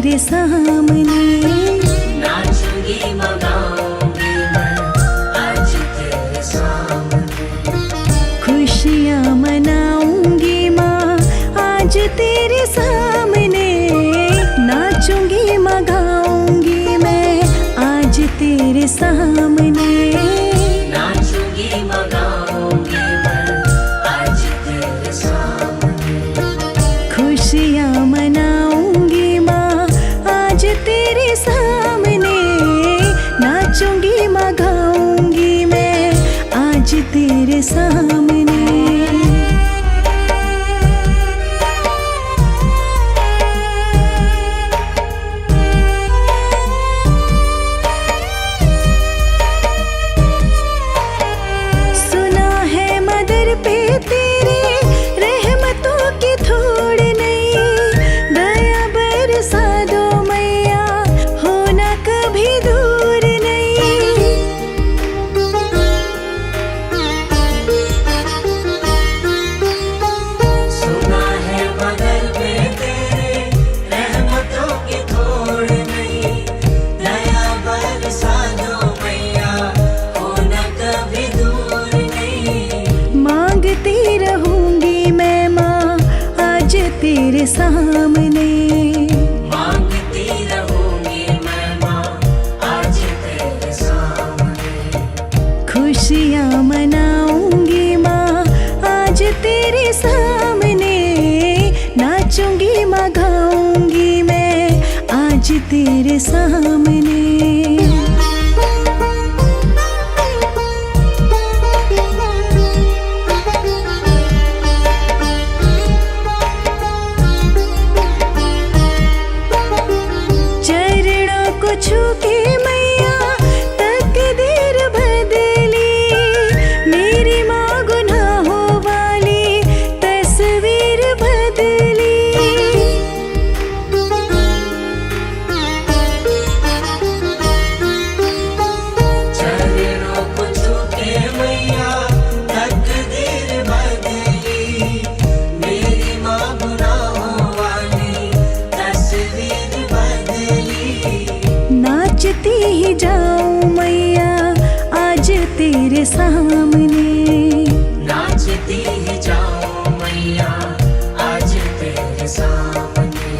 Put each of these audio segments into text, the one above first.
तेरे सामने। नाचूंगी मनाऊंगी मैं आज तेरे सामने। खुशियाँ मनाऊंगी माँ आज तेरे सामने। नाचूंगी मगाऊंगी मैं आज तेरे सामने। नाचूंगी मनाऊंगी मैं आज तेरे सामने। खुशियाँ मनाऊंगी माँ आज तेरे सामने। नाचूंगी मगाऊंगी मैं आज तेरे सामने। सुना है मदर पे तेरे रहमतों की थोड़ नहीं। दया बरसा दो मैया होना कभी दूर नहीं। सुना है मगर पे तेरे रहमतों की थोड़ नहीं। दया बरसा दो मैया होना कभी दूर नहीं। मांगती रहूंगी मैं माँ आज तेरे सामने। मांगती रहूंगी मैं माँ आज तेरे सामने। खुशियाँ मनाऊंगी माँ आज तेरे सामने। नाचूंगी मगाऊंगी मैं आज तेरे सामने। चरणों को छू के मैया तकदीर बदली। मेरी माँ गुनाहों वाली तस्वीर बदली। चरणों को छू के मैया तकदीर बदली। मेरी माँ गुनाहों वाली तस्वीर बदली। नाचती ही जाऊं मैया आज तेरे सामने। नाचती ही जाऊं मैया आज तेरे सामने।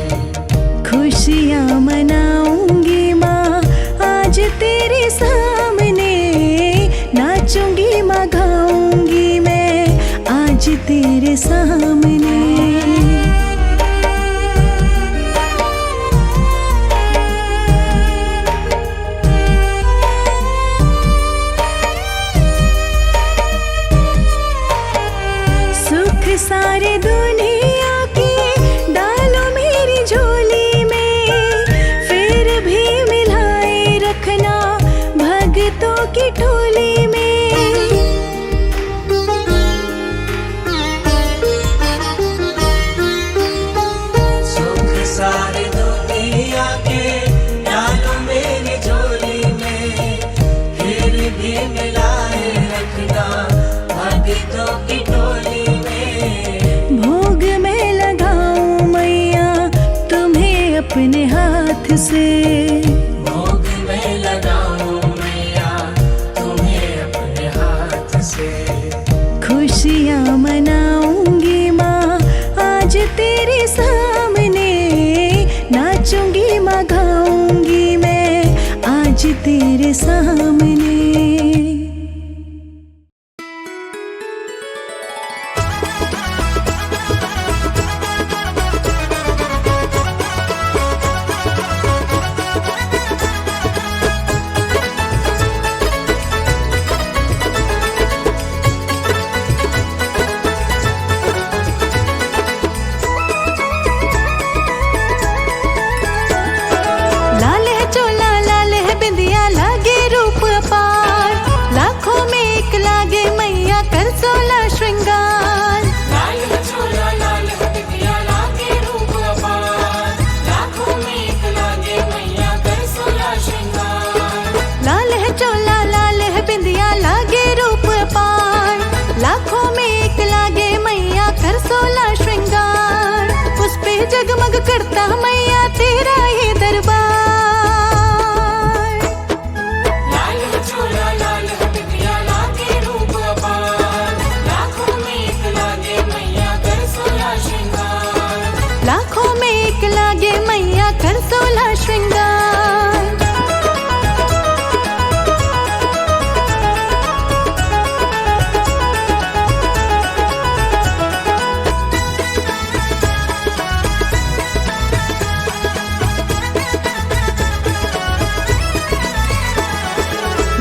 खुशियाँ मनाऊंगी माँ आज तेरे सामने। नाचूंगी मगाऊंगी मैं आज तेरे सामने। सुख सारे दुनिया के डालो मेरी झोली में। फिर भी मिलाए रखना भगतों की टोली में। सुख सारे दुनिया के डालो मेरी झोली में। फिर भी मिलाए रखना भगतों की टोली में। भोग में लगाऊं मैया तुम्हें अपने हाथ से। भोग में लगाऊं मैया तुम्हें अपने हाथ से। खुशियाँ मनाऊंगी माँ आज तेरे सामने। नाचूंगी मगाऊंगी मैं आज तेरे सामने। लाल है चोला लाल है बिंदिया लागे रूप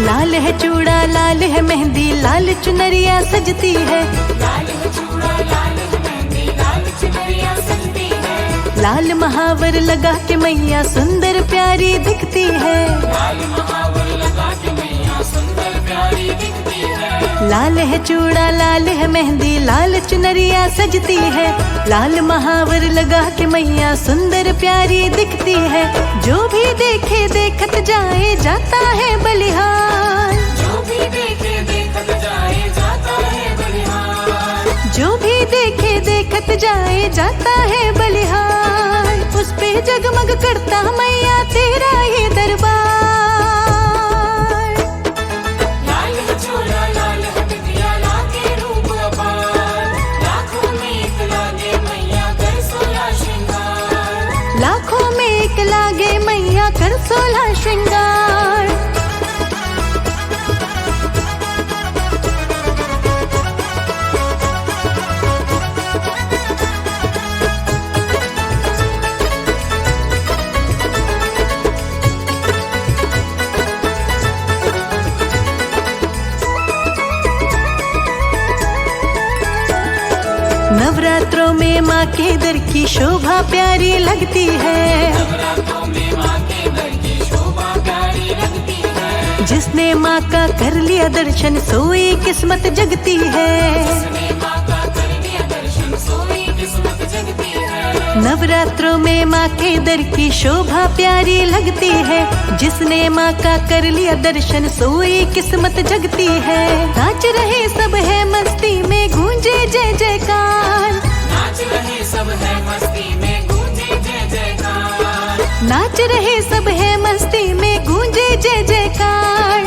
लाल है चूड़ा लाल है मेहंदी लाल चुनरिया सजती है, लाल है चूड़ा लाल है मेहंदी लाल चुनरिया सजती है, लाल महावर लगा के मैया सुंदर प्यारी दिखती है, लाल महावर लगा के मैया सुंदर प्यारी दिखती है, लाल है चूड़ा लाल है मेहंदी लाल चुनरिया सजती है, लाल महावर लगा के मैया सुंदर प्यारी दिखती है, जो भी देखे देखत जाए जाता है बलिहार, जो भी देखे देखत जाए जाता है बलिहार, जो भी देखे देखत जाए जाता है बलिहार, उस पे जगमग करता मैया तेरा ये दरबार। लाल है चूड़ा लाल है बिंदिया लागे रूप अपार, लाखों में एक लागे मैया कर 16 श्रृंगार, लाखों में एक लागे मैया कर 16 श्रृंगार। नवरात्रों में माँ के दर की शोभा प्यारी लगती है, नवरात्रों में माँ के दर की शोभा प्यारी लगती है, जिसने माँ का कर लिया दर्शन सोई किस्मत जगती है, जिसने माँ का कर लिया दर्शन सोई किस्मत जगती है, नवरात्रों में माँ के दर की शोभा प्यारी लगती है, जिसने माँ का कर लिया दर्शन सोई किस्मत जगती है, नाच रहे सब है मस्ती में गूंजे जय जयकार, नाच रहे सब है मस्ती में गूंजे जय जयकार, नाच रहे सब है मस्ती में गूंजे जय जयकार,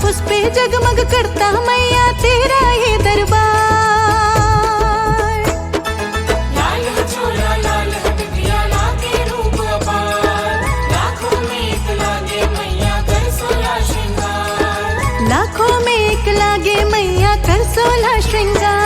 उस पे जगमग करता मैया तेरा ये दरबार। लाल है चूड़ा लाल है बिंदिया लागे रूप अपार, लाखों में एक लागे मैया कर 16 श्रृंगार, लाखों में एक लागे मैया कर 16 श्रृंगार।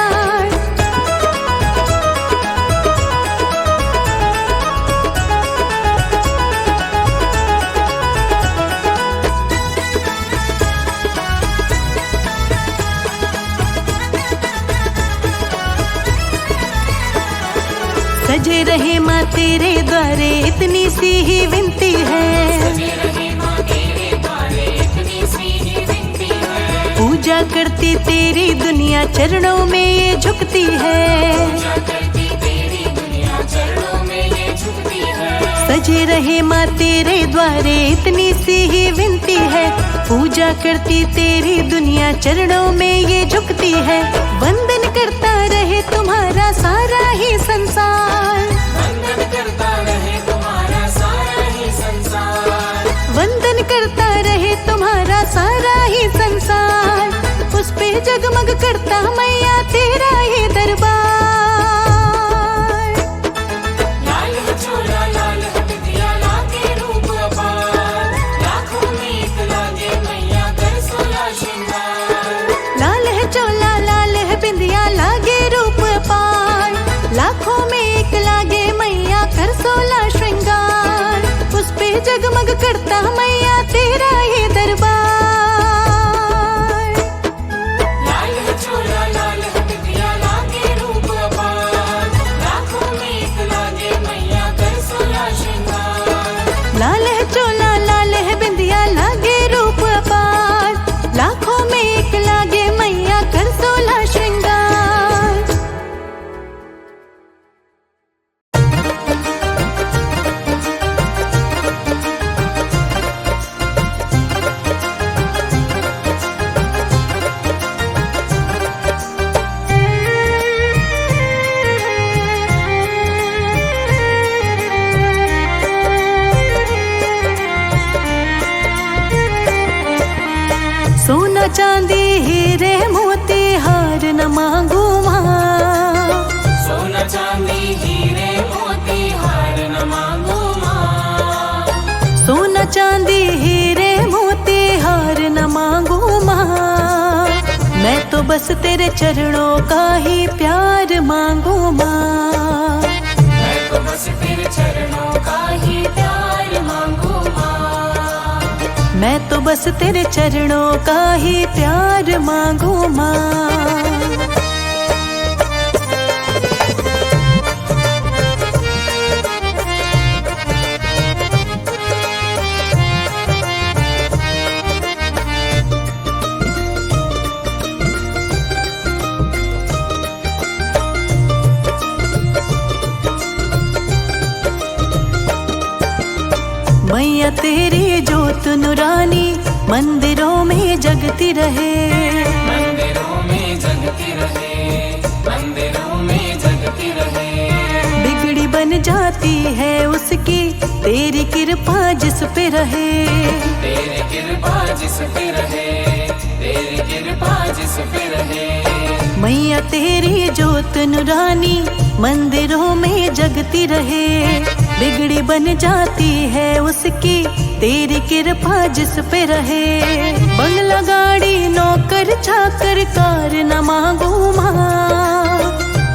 सजे रहे माँ तेरे द्वारे इतनी सी ही विनती है, सजे रहे माँ तेरे द्वारे इतनी सी ही विनती है, पूजा करती तेरी दुनिया चरणों में ये झुकती है, पूजा करती तेरी दुनिया चरणों में ये झुकती है, सजे रहे माँ तेरे द्वारे इतनी सी ही विनती है, पूजा करती तेरी दुनिया चरणों में ये झुकती है, वंदन करता रहे तुम्हारा सारा ही संसार, वंदन करता रहे तुम्हारा सारा ही संसार, वंदन करता रहे तुम्हारा सारा ही संसार, उस पे जगमग करता मैया तेरा ये दरबार। लाल है चूड़ा लाल है बिंदिया लागे रूप अपार, लाखों में एक लागे मैया कर 16 श्रृंगार, लाल है चोला लाल है बिंदिया लागे रूप पार, लाखों में एक लागे मैया कर 16 श्रृंगार, उस पे जगमग करता मैया तेरा ये दरबार। लाल है चूड़ा लाल है बिंदिया लागे रूप अपार, लाखों में एक लागे मैया कर 16 श्रृंगार, लाल है चोला लाल है बिंदिया लागे रूप पार, लाखों में एक लागे मैया कर 16 श्रृंगार। सोना चांदी हीरे मोती हार न मांगू माँ, सोना चांदी हीरे मोती हार न मांगो माँ, सोना चांदी हीरे मोती हार न मांगू माँ, मैं तो बस तेरे चरणों का ही प्यार मांगू माँ, मैं तो बस तेरे चरणों का ही प्यार मांगो माँ, मैं तो बस तेरे चरणों का ही प्यार मांगू माँ। मैया तेरी जोत नुरानी मंदिरों में जगती रहे, मंदिरों में जगती रहे, मंदिरों में जगती रहे। बिगड़ी बन जाती है उसकी तेरी कृपा जिस पे रहे, तेरी कृपा जिस पे रहे, तेरी कृपा जिस पे रहे। मैया तेरी जोत नुरानी मंदिरों में जगती रहे, बिगड़ी बन जाती है उसकी तेरी कृपा जिस पे रहे। बंगला गाड़ी नौकर चाकर कार न मांगू माँ,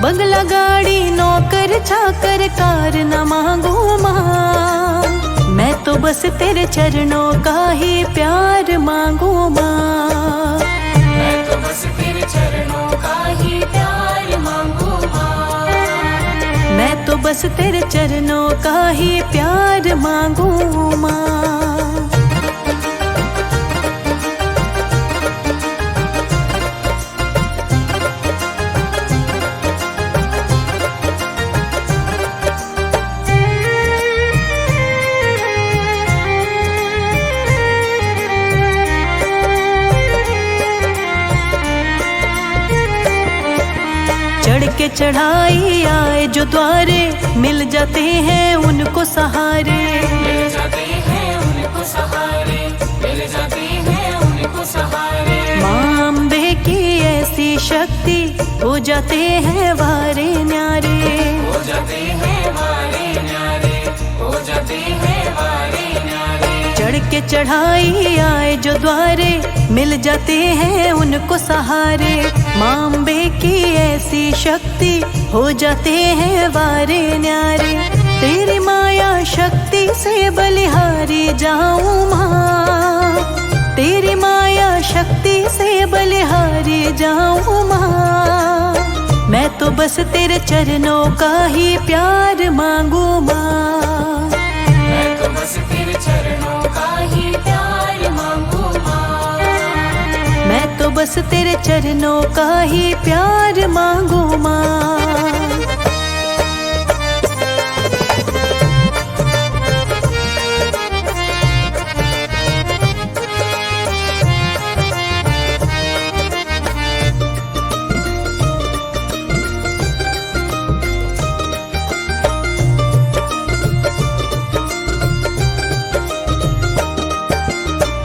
बंगला गाड़ी नौकर चाकर कार न मांगू माँ। मैं तो बस तेरे चरणों का ही प्यार मांगू माँ, मैं तो बस तेरे चरणों का ही प्यार मांगू माँ। मैं तो बस तेरे चरणों का ही प्यार मांगू माँ। चढ़ के चढ़ाई आए जो द्वारे मिल जाते हैं उनको सहारे, मिल जाते हैं उनको सहारे, मिल जाते हैं उनको सहारे। माँ अम्बे की ऐसी शक्ति हो जाते हैं वारे न्यारे, हो जाते हैं वारे न्यारे, हो जाते हैं वारे न्यारे। चढ़ के चढ़ाई आए जो द्वारे मिल जाते हैं उनको सहारे। माँ अम्बे की ऐसी शक्ति हो जाते हैं वारे न्यारे। तेरी माया शक्ति से बलिहारी जाऊं माँ, तेरी माया शक्ति से बलिहारी जाऊं माँ। मैं तो बस तेरे चरणों का ही प्यार मांगू माँ, मैं तो बस तेरे चरणों का ही प्यार मांगू माँ। मैं तो बस तेरे चरणों का ही प्यार मांगू माँ।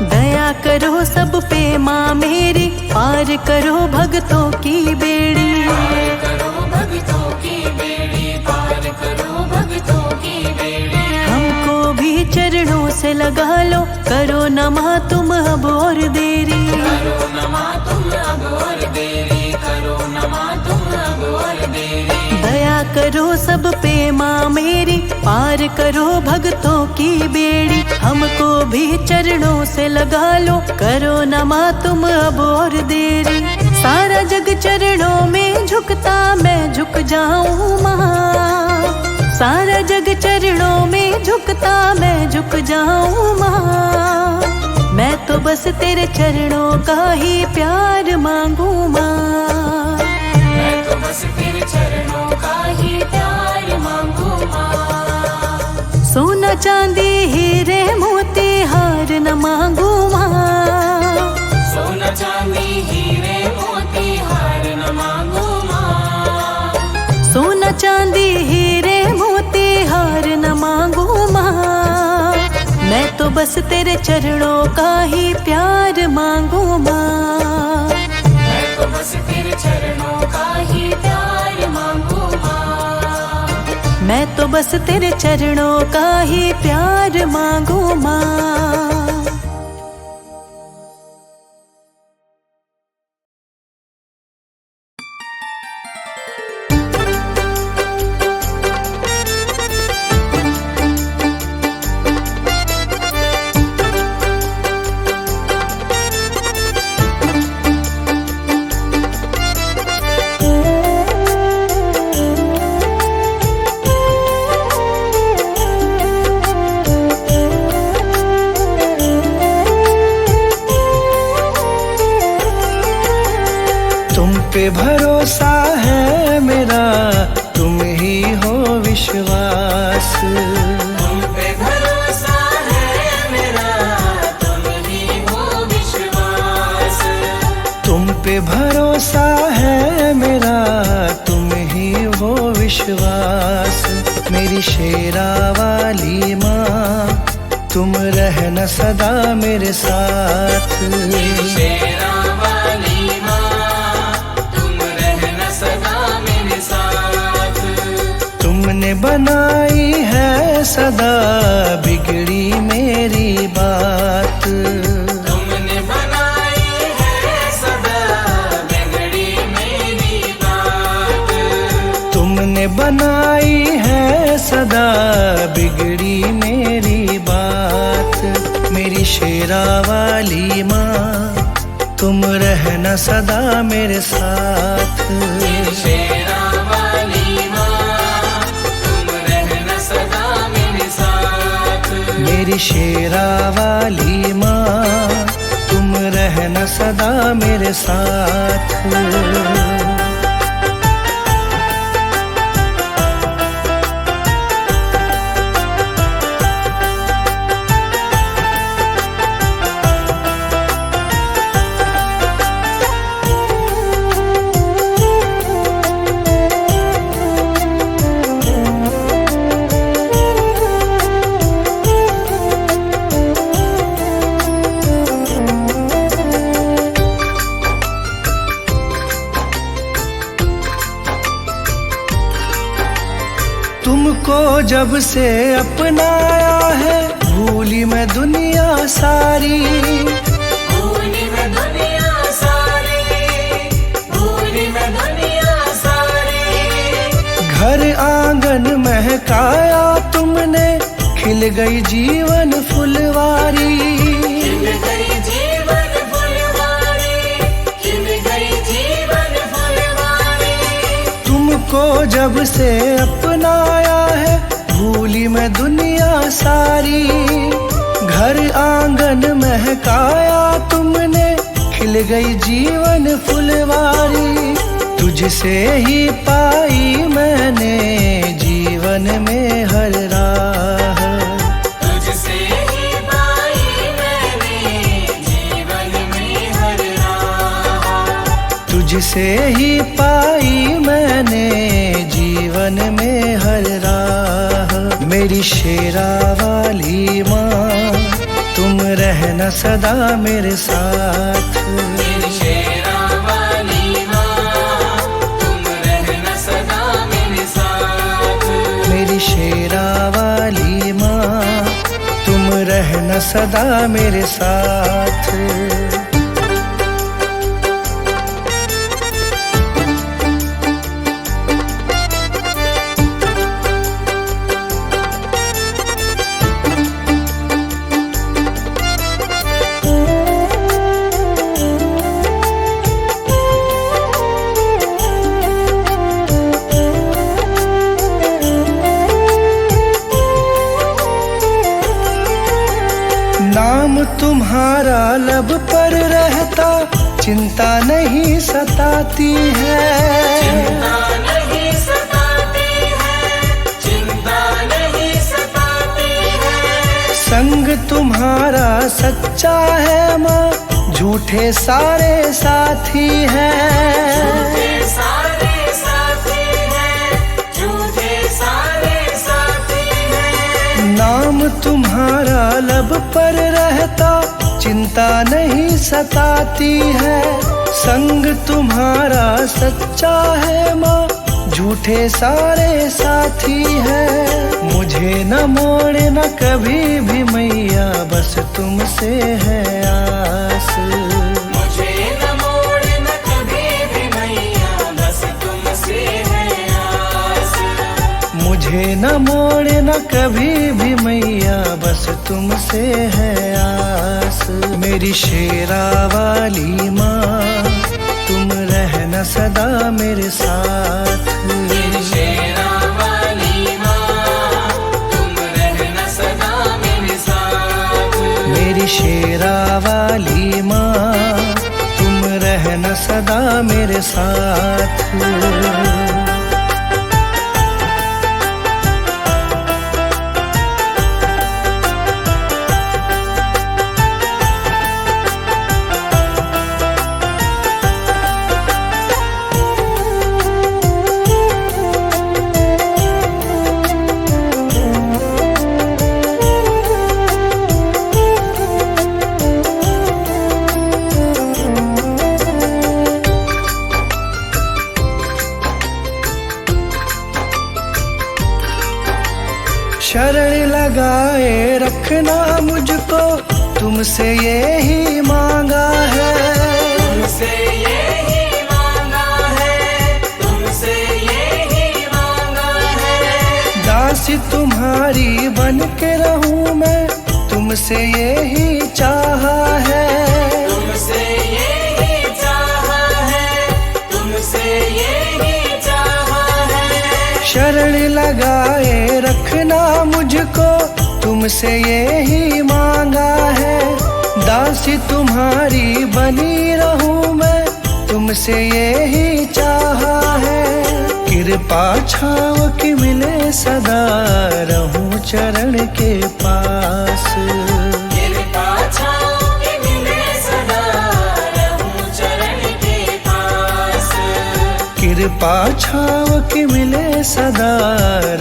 दया करो सब पे माँ मेरी, पार करो भक्तों की बेड़ी। पार करो भक्तों की बेड़ी, पार करो भक्तों की बेड़ी। हमको भी चरणों से लगा लो, करो न माँ तुम अब और देरी। करो न माँ तुम अब और देरी, करो न माँ तुम अब और देरी। दया करो सब पे माँ मेरी, पार करो भक्तों की बेड़ी। हमको भी चरणों से लगा लो, करो न माँ तुम अब और देरी। सारा जग चरणों में झुकता मैं झुक जाऊं माँ, सारा जग चरणों में झुकता मैं झुक जाऊं माँ। मैं तो बस तेरे चरणों का ही प्यार मांगू माँ, मैं तो बस तेरे चरणों का ही प्यार मांगू माँ। सोना चांदी हीरे मोती हार न मांगू माँ, सोना चांदी हीरे मोती हार न मांगू माँ। सोना चांदी हीरे मोती हार न मांगू माँ। मैं तो बस तेरे चरणों का ही प्यार मांगू माँ, मैं तो बस तेरे चरणों का ही प्यार मांगू माँ। मैं तो बस तेरे चरणों का ही प्यार मांगू माँ। पे भरोसा है मेरा, तुम ही हो विश्वास। तुम पे भरोसा है मेरा, तुम ही हो विश्वास। तुम पे भरोसा है मेरा, तुम ही हो विश्वास। मेरी शेरा वाली माँ, तुम रहना सदा मेरे साथ। शेरा वाली माँ, तुम रहना सदा मेरे साथ। तुमने बनाई है सदा बिगड़ी मेरी बात। तुमने बनाई है सदा बिगड़ी मेरी बात। तुमने बनाई है सदा बिगड़ी मेरी बात। मेरी शेरा वाली माँ, तुम रहना सदा मेरे साथ। शेरा वाली माँ, तुम रहना सदा मेरे साथ। मेरी शेरा वाली माँ, तुम रहना सदा मेरे साथ। तुमको जब से अपनाया है, भूली मैं दुनिया सारी। भूली मैं दुनिया सारी, भूली मैं दुनिया सारी। घर आंगन महकाया तुमने, खिल गई जीवन फुलवारी। खिल गई जीवन फुलवारी, खिल गई जीवन फुलवारी। तुमको जब से अपनाया है, भूली मैं दुनिया सारी। घर आंगन महकाया तुमने, खिल गई जीवन फुलवारी। तुझसे ही पाई मैंने जीवन में हर राह। तुझसे ही पाई मैंने जीवन में हर राह। तुझसे ही पाई मैंने जीवन में हर राह। मेरी शेरा वाली माँ, तुम रहना सदा मेरे साथ। मेरी शेरा वाली माँ, तुम रहना सदा मेरे साथ। मेरी शेरा वाली माँ, तुम रहना सदा मेरे साथ। नाम तुम्हारा लब पर रहता, चिंता नहीं सताती है। चिंता नहीं सताती है, चिंता नहीं सताती है। संग तुम्हारा सच्चा है माँ, झूठे सारे साथी हैं। झूठे सारे साथी हैं, झूठे सारे साथी हैं। नाम तुम्हारा लब पर रहता, चिंता नहीं सताती है। संग तुम्हारा सच्चा है माँ, झूठे सारे साथी हैं। मुझे न मोड़ना कभी भी मैया, बस तुमसे है आस। मुझे न मोड़ना कभी भी मैया, बस तुमसे है आस। मुझे न मोड़ना कभी भी मैया, बस तुमसे है आस। मेरी शेरा वाली माँ, तुम रहना सदा मेरे साथ। मेरी शेरा वाली माँ, तुम रहना सदा मेरे साथ। मेरी शेरा वाली माँ, तुम रहना रहना सदा मेरे साथ। शरण लगाए रखना मुझको, तुमसे यही मांगा है। तुमसे यही मांगा है, तुमसे यही मांगा है। दासी तुम्हारी बन के रहूं मैं, तुमसे यही चाहा है। तुमसे यही चाहा है, तुमसे यही चाहा है। शरण लगाए रखना मुझको, तुमसे यही मांगा है। दासी तुम्हारी बनी रहूं मैं, तुमसे यही चाहा है। कृपा छाव की मिले सदा, रहूं चरण के पास। कृपा छाव की मिले सदा, रहूं चरण के पास। कृपा छाव की मिले सदा,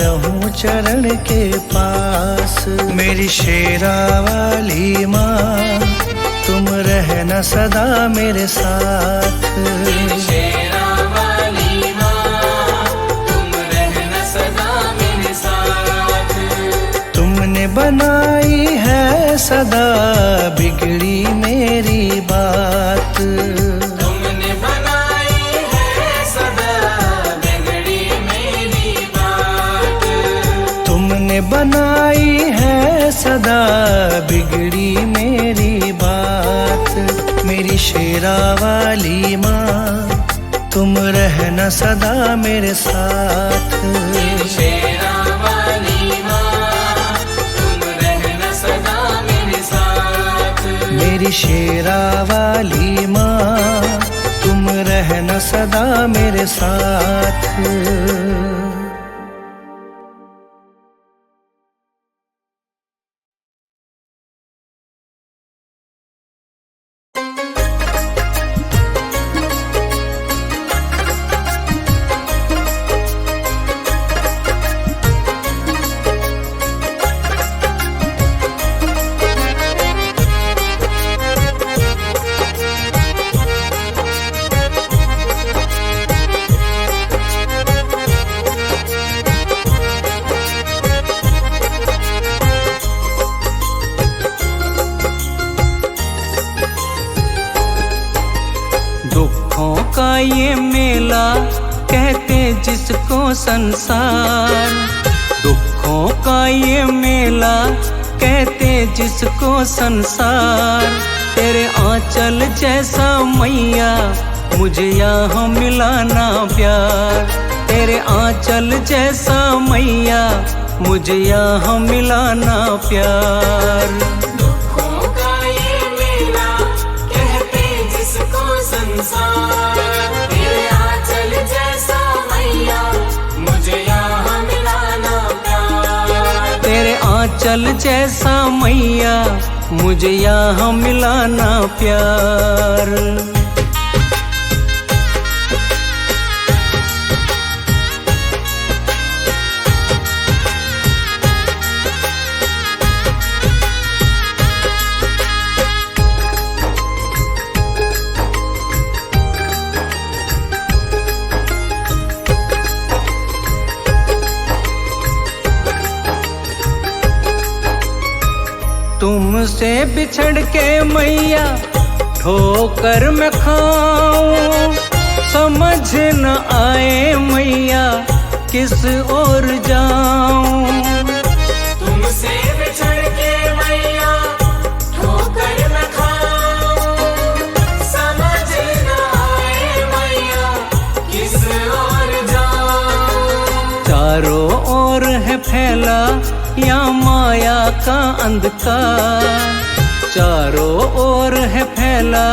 रहूं चरण के पास। मेरी शेरा वाली माँ, तुम रहना सदा मेरे साथ। शेरा वाली माँ, तुम रहना सदा मेरे साथ। तुमने बनाई है सदा बिगड़ी मेरी बात। तुमने बनाई है सदा बिगड़ी मेरी बात। तुमने बनाई है सदा बिगड़ी मेरी बात। मेरी शेरा वाली माँ, तुम रहना सदा मेरे साथ। शेरा वाली माँ, तुम रहना सदा मेरे साथ। मेरी शेरा वाली माँ, तुम रहना सदा मेरे साथ। दुखों का ये मेला कहते जिसको संसार। दुखों का ये मेला कहते जिसको संसार। तेरे आंचल जैसा मैया मुझे यहाँ मिला ना प्यार। तेरे आंचल जैसा मैया मुझे यहाँ मिला ना प्यार। दुखों का ये मेला कहते जिसको संसार। तेरे आंचल जैसा मैया मुझे यहाँ मिला ना प्यार। तेरे आंचल जैसा मैया मुझे यहाँ मिला ना प्यार। तुमसे बिछड़ के मैया ठोकर मैं खाऊं। समझ न आए मैया किस ओर जाऊं। तुमसे बिछड़ के मैया ठोकर मैं खाऊं। समझ न आए मैया किस ओर जाऊं। चारों ओर है फैला या माया का अंधकार। चारों ओर है फैला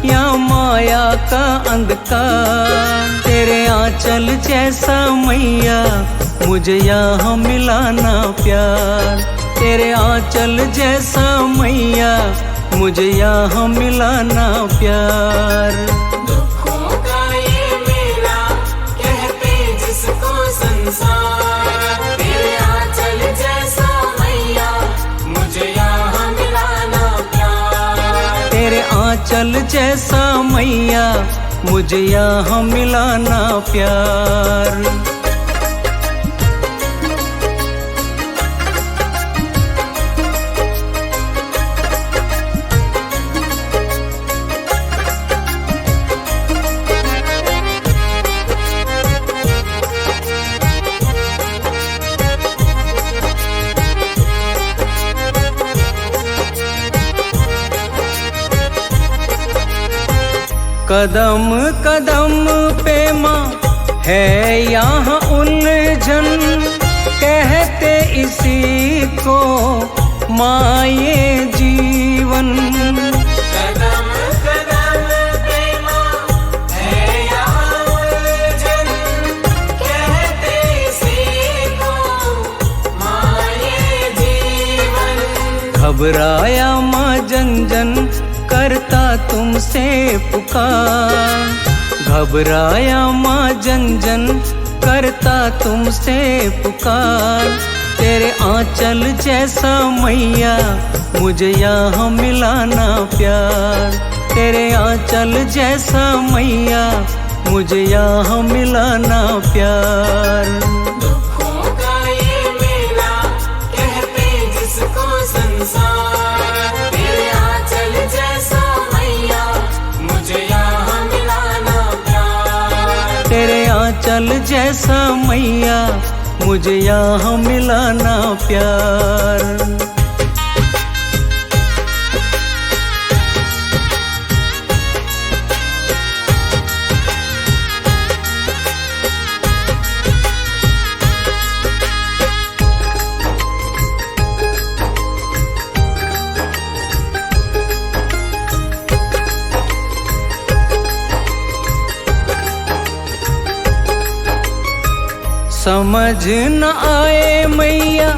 या माया का अंधकार। तेरे आंचल जैसा मैया मुझे यहाँ मिला ना प्यार। तेरे आंचल जैसा मैया मुझे यहाँ मिला ना प्यार। दुखों का ये मेला कहते जिसको संसार, तेरे आंचल जैसा मैया मुझे यहाँ मिला ना प्यार। तेरे आंचल जैसा मैया मुझे यहाँ मिला ना प्यार। कदम कदम पे माँ है यहाँ उलझन, कहते इसी को माँ ये जीवन। कदम कदम पे माँ है यहाँ उलझन, कहते इसी को माँ ये जीवन। घबराया माँ जन जन करता तुमसे पुकार। घबराया माँ जन जन करता तुमसे पुकार। तेरे आंचल जैसा मैया मुझे यहाँ मिला ना प्यार। तेरे आंचल जैसा मैया मुझे यहाँ मिला ना प्यार। दुखों का ये मेला कहते जिसको संसार, तेरे आंचल जैसा मैया मुझे यहाँ मिला ना प्यार। तेरे आंचल जैसा मैया मुझे यहाँ मिला ना प्यार। समझ न आए मैया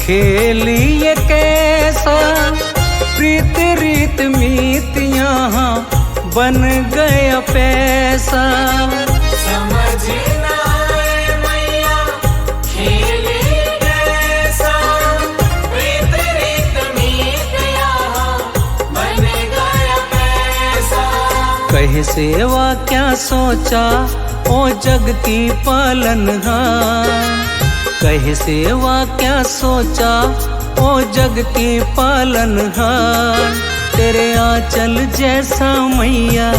खेल ये कैसा, प्रीत रीत मीत यहाँ बन गया पैसा। समझ न आए मैया खेल ये कैसा, प्रीत रीत मीत यहाँ बन गया पैसा। कहे सेवा क्या सोचा ओ जगती पालनहार। कहे सेवा क्या सोचा ओ जगती पालनहार। तेरे आंचल जैसा मैया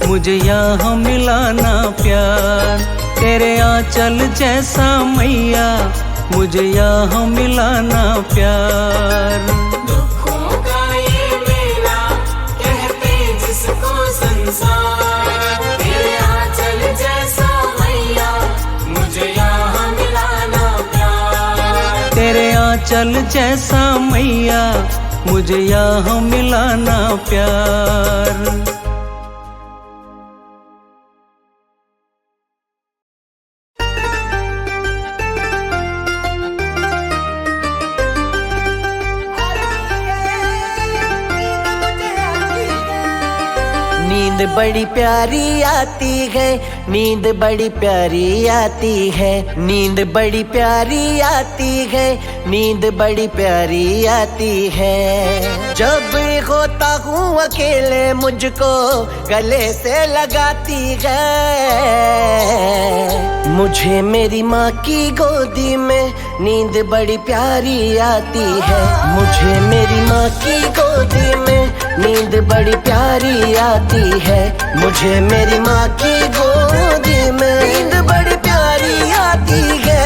मुझे यहाँ मिला ना प्यार। तेरे आंचल जैसा मैया मुझे यहाँ मिला ना प्यार। दुखों का ये मेला कहते जिसको संसार, तेरे आंचल जैसा मैया मुझे यहाँ मिला ना प्यार। तेरे आंचल जैसा मैया मुझे यहाँ मिला ना प्यार। नींद बड़ी प्यारी आती है, नींद बड़ी प्यारी आती है, नींद बड़ी प्यारी आती है, नींद बड़ी प्यारी आती है। जब होता हूँ अकेले मुझको गले से लगाती है। मुझे मेरी माँ की गोदी में नींद बड़ी प्यारी आती है। मुझे मेरी माँ की गोदी में नींद बड़ी प्यारी आती है। मुझे मेरी माँ की गोदी में नींद बड़ी प्यारी आती है।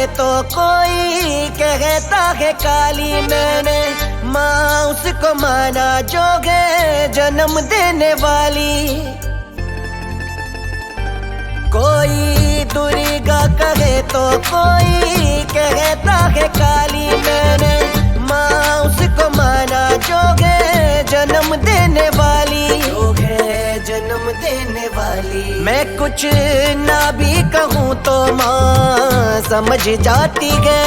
कहे तो कोई कहता है काली, मैंने माँ उसको माना जो है जन्म देने वाली। कोई दुर्गा कहे तो कोई कहता है काली, मैंने माँ उसको माना जो है जन्म देने वाली, जो है जन्म देने वाली। मैं कुछ ना भी कहूँ तो माँ समझ जाती है।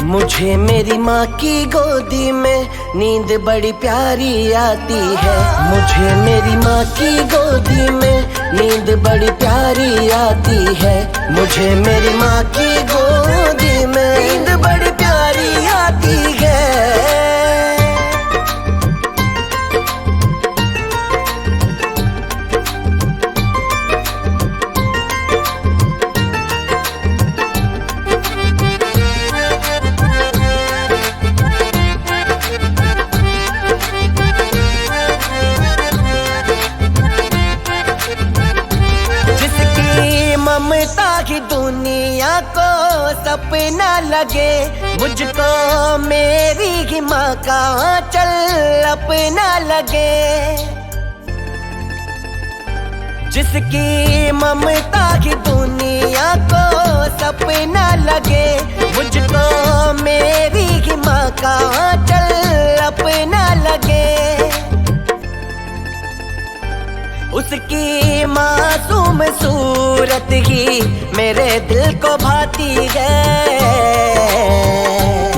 मुझे मेरी माँ की गोदी में नींद बड़ी प्यारी आती है। मुझे मेरी माँ की गोदी में नींद बड़ी प्यारी आती है। मुझे मेरी माँ की गोदी में नींद बड़ी प्यारी आती है। ममता की दुनिया को सपना लगे, मुझको मेरी ही माँ का चल अपना लगे। जिसकी ममता की दुनिया को सपना लगे, मुझको मेरी ही माँ का चल अपना लगे। उसकी मासूम सूरत ही मेरे दिल को भाती है।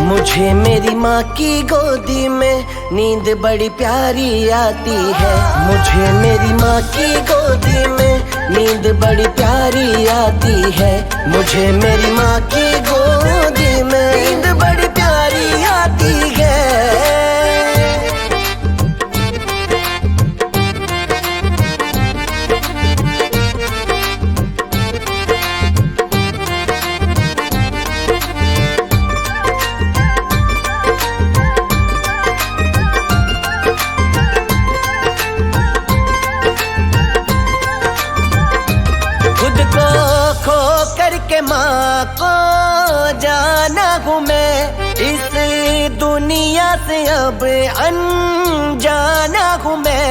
मुझे मेरी माँ की गोदी में नींद बड़ी प्यारी आती है। मुझे मेरी माँ की गोदी में नींद बड़ी प्यारी आती है। मुझे मेरी माँ की गोदी में नींद बड़ी प्यारी आती है। माँ को जाना हूँ मैं, इस दुनिया से अब अनजाना हूँ मैं।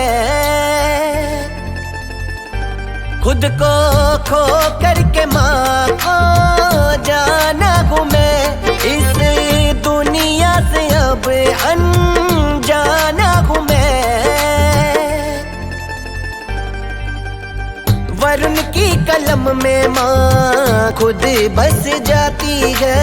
खुद को खो करके माँ को जाना हूँ मैं, इस दुनिया से अब अनजाना हूँ मैं। वरुण की कलम में माँ खुद बस जाती है।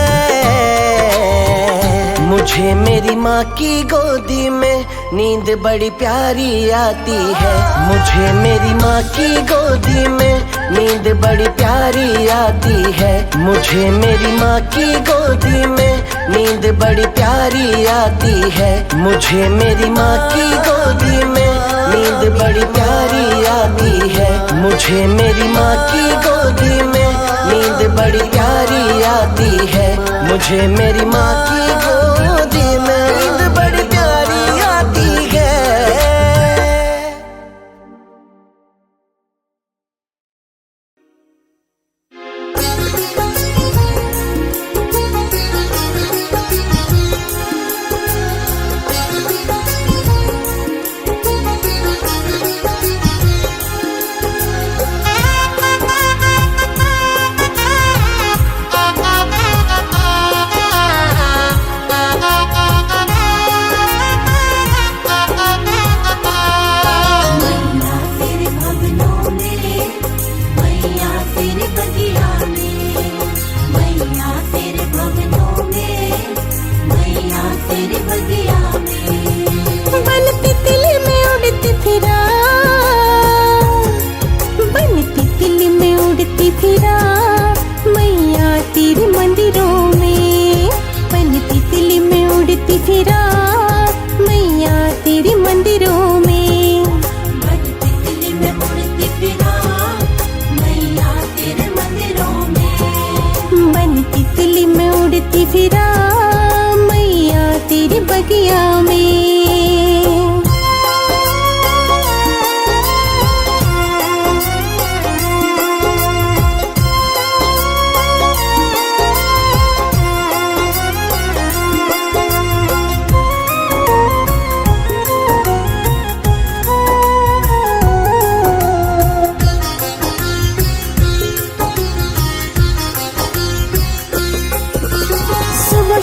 मुझे मेरी माँ की गोदी में नींद बड़ी प्यारी आती है। मुझे मेरी माँ की गोदी में नींद बड़ी प्यारी आती है। मुझे मेरी माँ की गोदी में नींद बड़ी प्यारी आती है। मुझे मेरी माँ की गोदी में नींद बड़ी प्यारी आती है। मुझे मेरी माँ की गोदी में नींद बड़ी प्यारी आती है। मुझे मेरी माँ की गोदी में नींद बड़ी प्यारी आती है।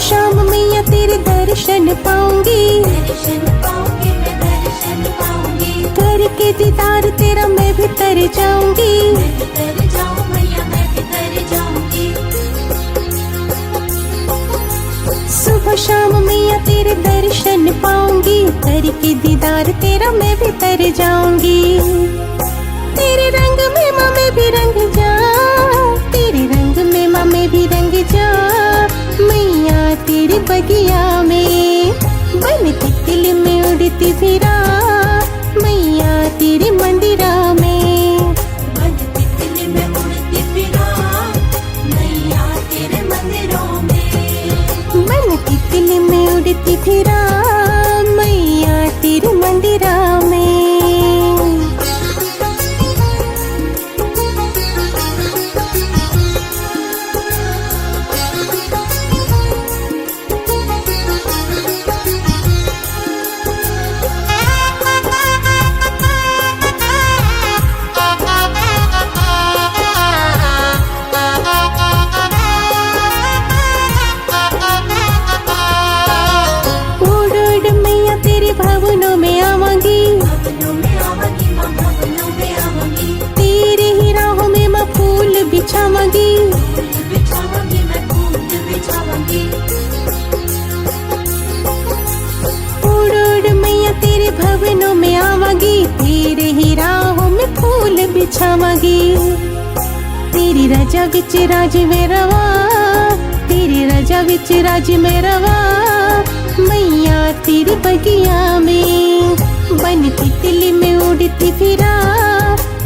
शाम मैया तेरे दर्शन पाऊंगी, दर्शन पाऊंगी मैं दर्शन पाऊंगी, करके दीदार तेरा मैं भी तर जाऊंगी। मैं भी तर जाऊं मैया मैं भी तर जाऊंगी। सुबह शाम मैया तेरे दर्शन पाऊंगी, करके दीदार तेरा मैं भी तर जाऊंगी। तेरे रंग में माँ मैं भी रंग जा, तेरे रंग में माँ मैं भी रंग जा। मैया तेरी बगिया में बन के तिल में उड़ती फिरा, मैया तेरे मंदिरा में बन के दिल में उड़ती फिरा, मैया तेरे मंदिरों में। बन के तिल में उड़ती फिरा, मैया तेरे मंदिरा में। भवनों में आवांगी, भवनों में आवांगी माँ भवनों में आवांगी, तेरे ही राहों में मैं फूल बिछावांगी, फूल बिछावांगी मैं फूल बिछावांगी। उड़ उड़ मैया तेरे भवनों में आवांगी, तेरे ही राहों में फूल बिछावांगी। तेरी रजा विच राज में रवा, तेरी रजा विच राज में रवा। मैया तेरी बगिया में बन के तिल में उड़ती फिरा,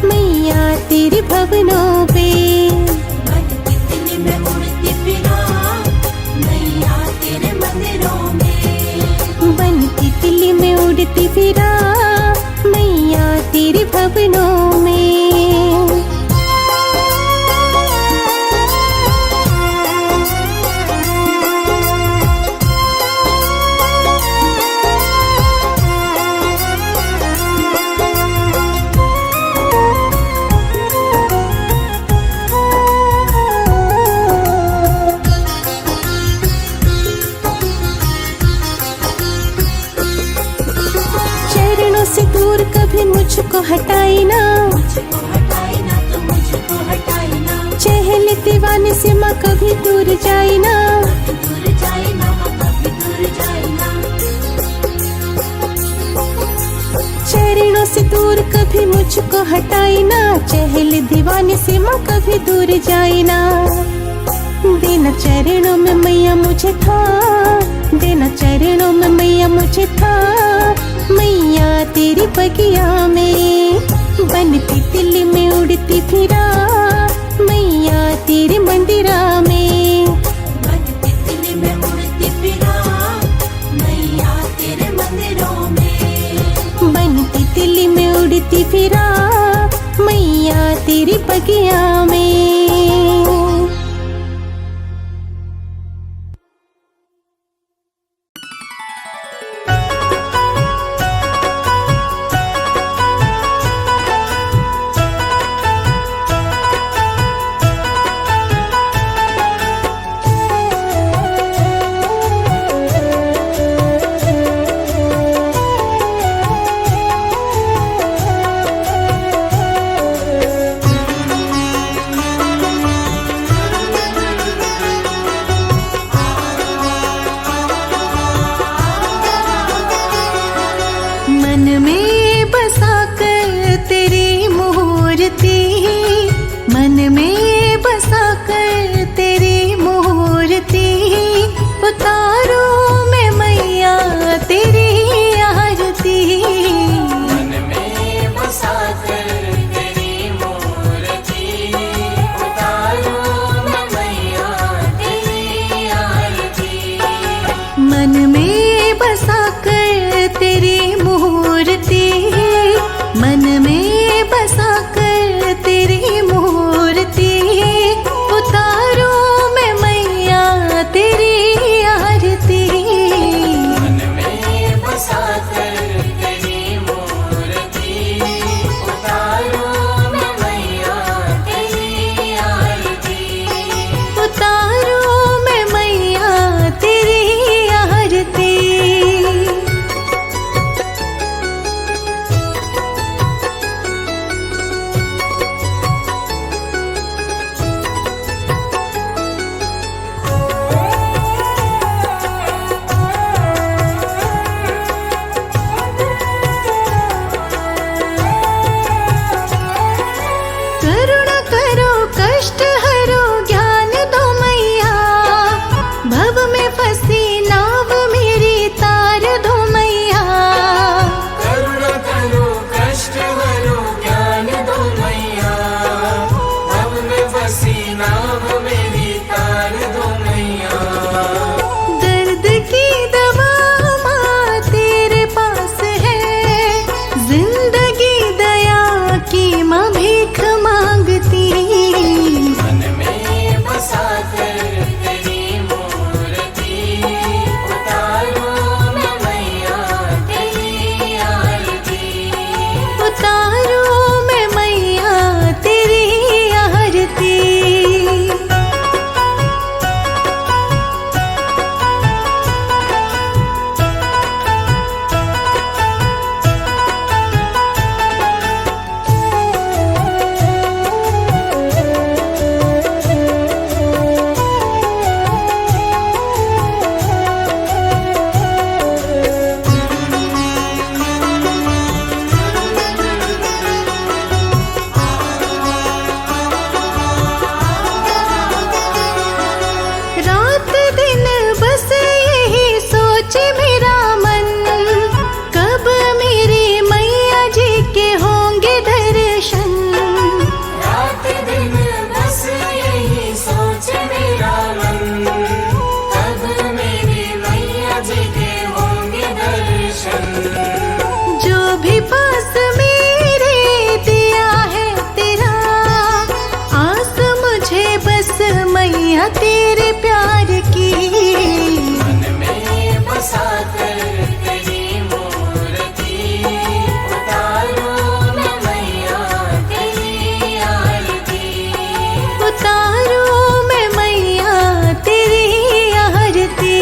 मैया तेरे भवनों पे बन के दिल में उड़ती फिरा, मैया तेरे मंदिरों में। बन के तिल में उड़ती फिरा, मैया तेरे भवनों में। से दूर कभी मुझको हटाई ना, मुझको हटाई ना तो मुझको हटाई ना, चहल दीवाने से माँ कभी दूर जाई ना, दूर जाए ना माँ कभी दूर जाए ना। चरणों से दूर कभी मुझको हटाई ना, चहल दीवाने से माँ कभी दूर जाई ना। देना चरणों में मैया मुझे था, देना चरणों में मैया मुझे था। मैया तेरी बगिया में बन के तिल में उड़ती फिरा, मैया तेरे मंदिरा में बन के दिल में उड़ती फिरा, मैया तेरे मंदिरों में। बन के तिल में उड़ती फिरा, मैया तेरी बगिया में। तेरी मैया तेरे प्यार की। मन में बसा कर तेरी मूर्ति उतारूं मैं मैया तेरी आरती। उतारूं मैं मैया तेरी आरती।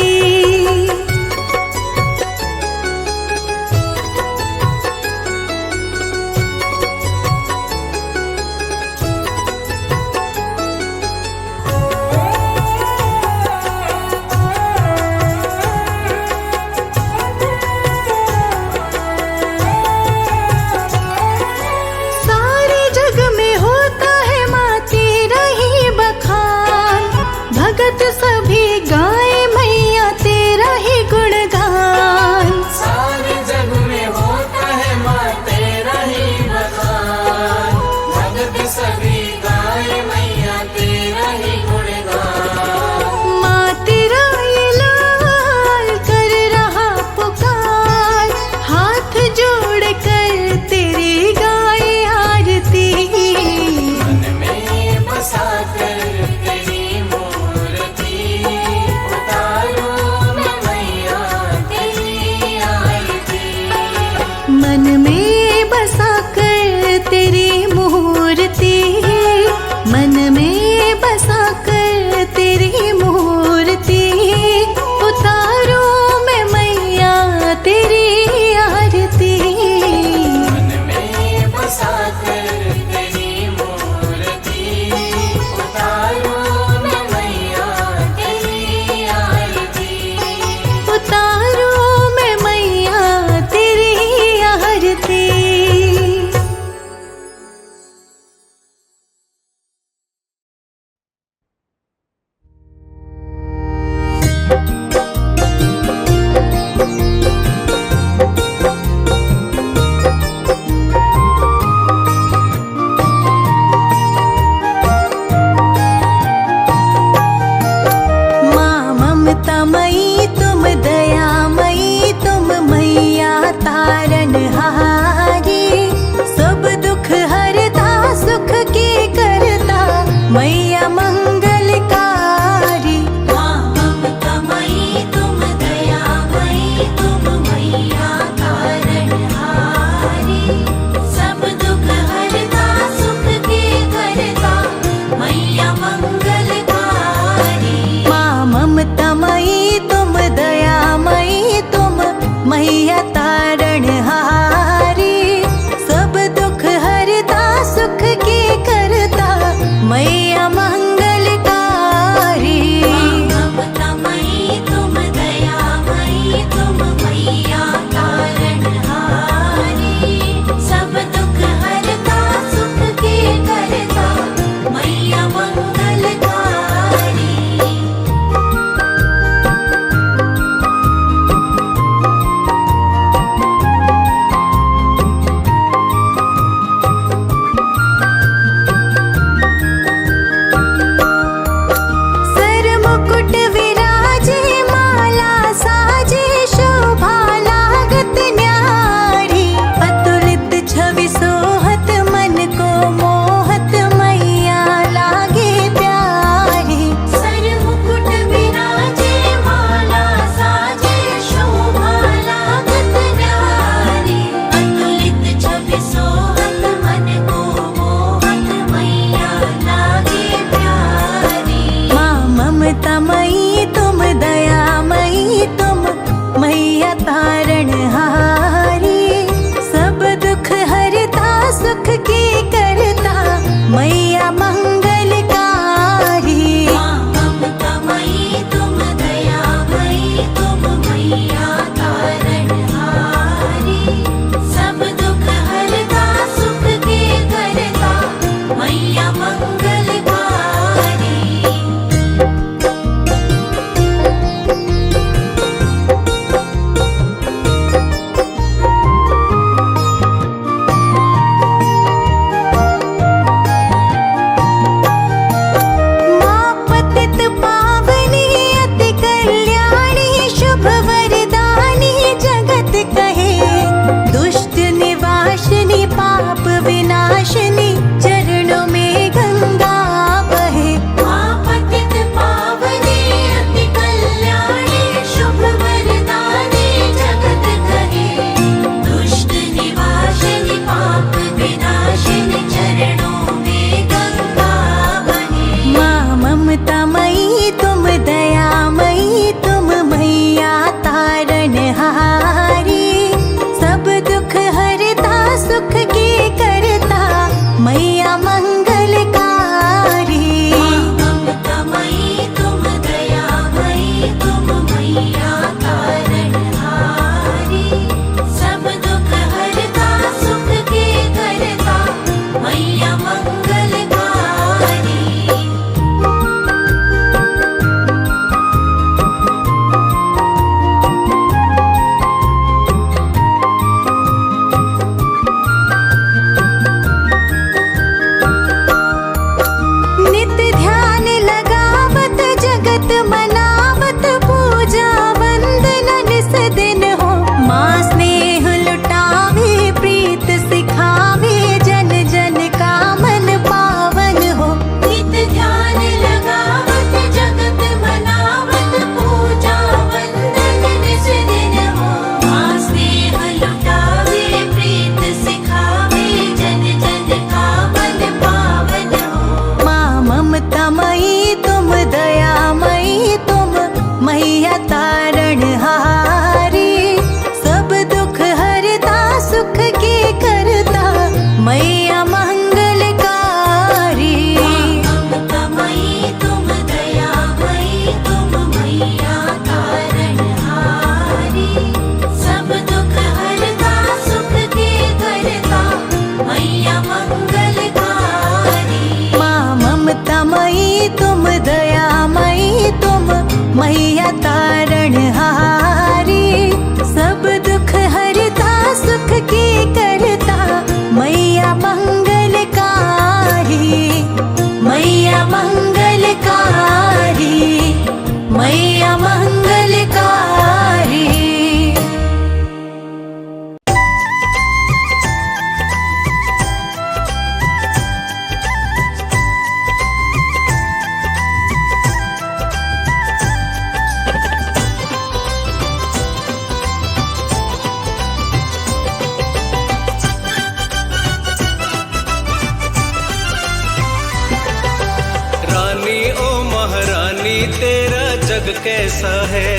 तेरा जग कैसा है।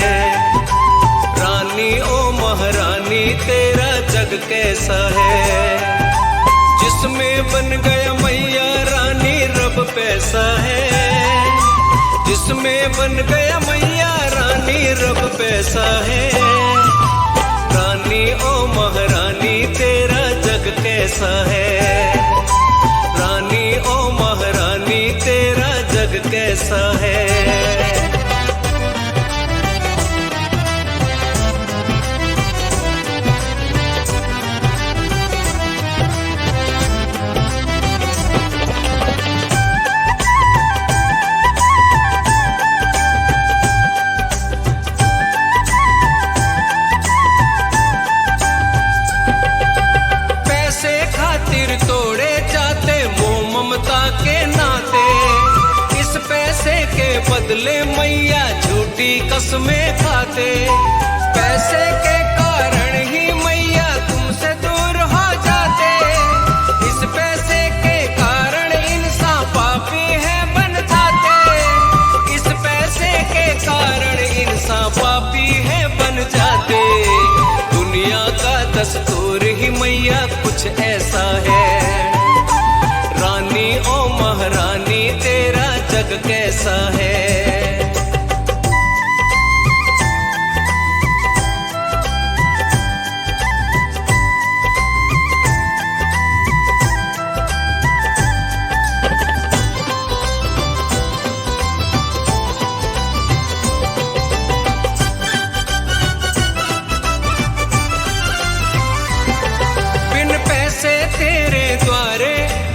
रानी ओ महारानी तेरा जग कैसा है। जिसमें बन गया मैया रानी रब पैसा है। जिसमें बन गया मैया रानी रब पैसा है। रानी ओ महारानी तेरा जग कैसा है। रानी ओ महारानी तेरा जग कैसा है। तोड़े जाते मोह ममता के नाते। इस पैसे के बदले मैया झूठी कसमें खाते। पैसे के कारण ही मैया तुमसे दूर हो जाते। इस पैसे के कारण इंसान पापी है बन जाते। इस पैसे के कारण इंसान पापी है बन जाते। दुनिया का दस्तूर ही मैया कुछ ऐसा है। रानी ओ महारानी तेरा जग कैसा है। तेरे द्वारे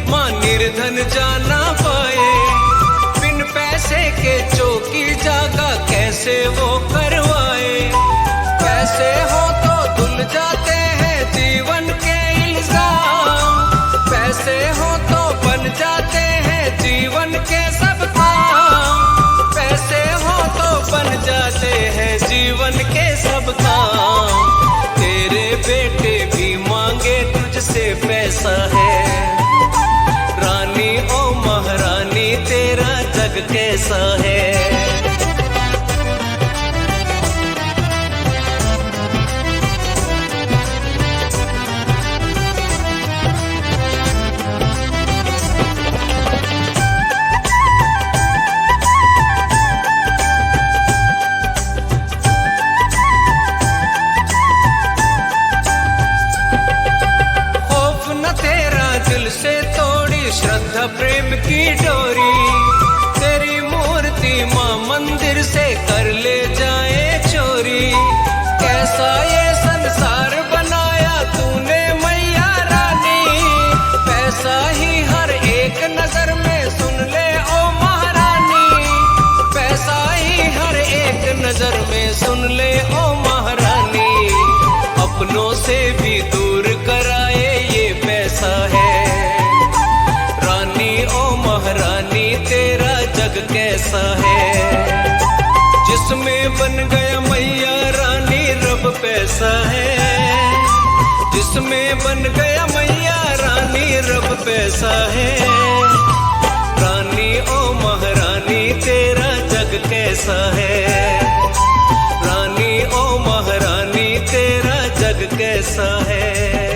मां निर्धन जाना पाए। बिन पैसे के चौकी जागा कैसे वो करवाए। पैसे हो तो धुल जाते हैं जीवन के इल्जाम। पैसे हो तो बन जाते हैं जीवन के सब काम। पैसे हो तो बन जाते हैं जीवन के सब काम। तेरे बेटे भी मांगे तुझसे पैसा है। रानी ओ महारानी तेरा जग कैसा है। श्रद्धा प्रेम की डोरी तेरी मूर्ति मां मंदिर से कर ले जाए चोरी। कैसा ये संसार बनाया तूने मैया रानी। पैसा ही हर एक नजर में सुन ले ओ महारानी। पैसा ही हर एक नजर में सुन ले ओ महारानी। अपनों से भी दूर कराए ये पैसा है। रानी ओ महारानी तेरा जग कैसा है। जिसमें बन गया मैया रानी रब पैसा है। जिसमें बन गया मैया रानी रब पैसा है। रानी ओ महारानी तेरा जग कैसा है। रानी ओ महारानी तेरा जग कैसा है।